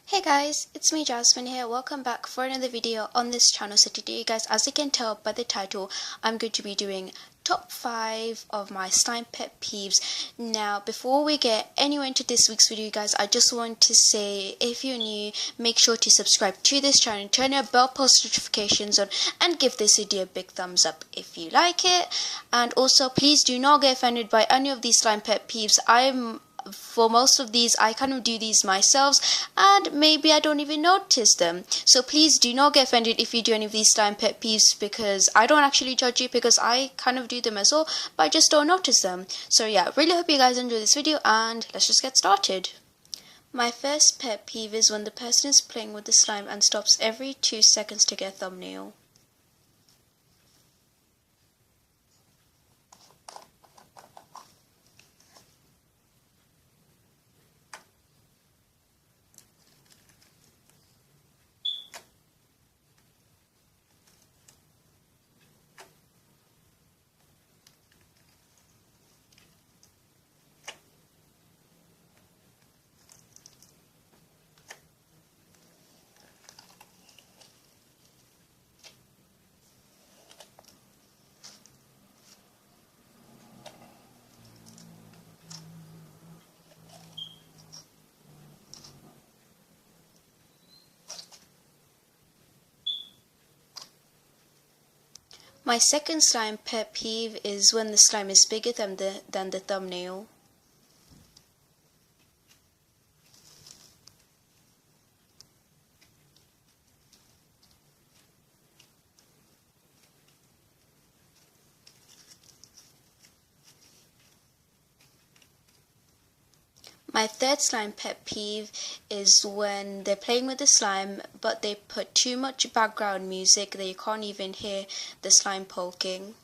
Hey guys, it's me Jasmine here. Welcome back for another video on this channel. So today guys, as you can tell by the title, I'm going to be doing top 5 of my slime pet peeves. Now before we get anywhere into this week's video guys, I just want to say, if you're new, make sure to subscribe to this channel, turn your bell post notifications on, and give this video a big thumbs up if you like it. And also please do not get offended by any of these slime pet peeves. For most of these, I kind of do these myself, and maybe I don't even notice them. So please do not get offended if you do any of these slime pet peeves, because I don't actually judge you, because I kind of do them as well, but I just don't notice them. So yeah, really hope you guys enjoy this video, and let's just get started. My first pet peeve is when the person is playing with the slime and stops every 2 seconds to get a thumbnail. My second slime pet peeve is when the slime is bigger than the thumbnail. My third slime pet peeve is when they're playing with the slime, but they put too much background music that you can't even hear the slime poking.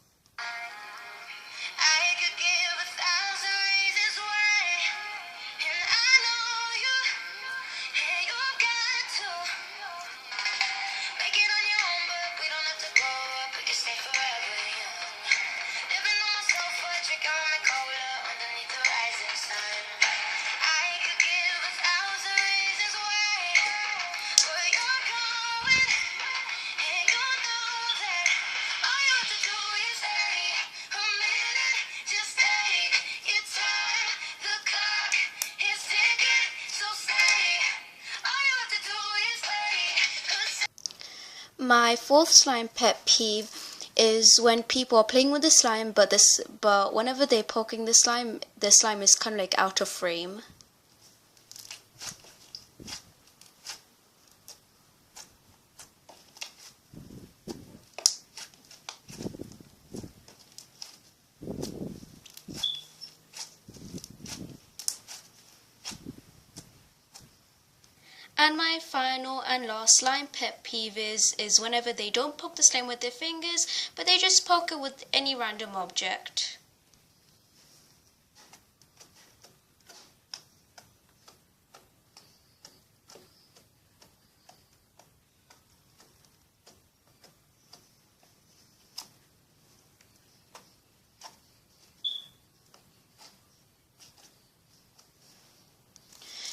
My fourth slime pet peeve is when people are playing with the slime, but whenever they're poking the slime is kind of like out of frame. And my final and last slime pet peeve is whenever they don't poke the slime with their fingers, but they just poke it with any random object.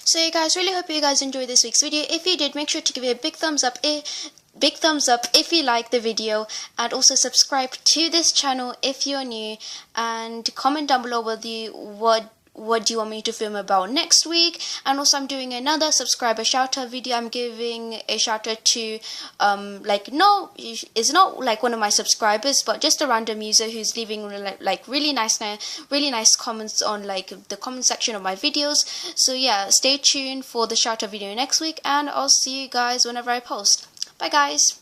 So you guys, really hope you guys enjoyed this week's video. If you did, make sure to give it a big thumbs up if you like the video, and also subscribe to this channel if you're new, and comment down below what do you want me to film about next week. And also I'm doing another subscriber shout out video. I'm giving a shout out to it's not like one of my subscribers, but just a random user who's leaving like really nice comments on like the comment section of my videos. So yeah, stay tuned for the shout out video next week, and I'll see you guys whenever I post. Bye guys.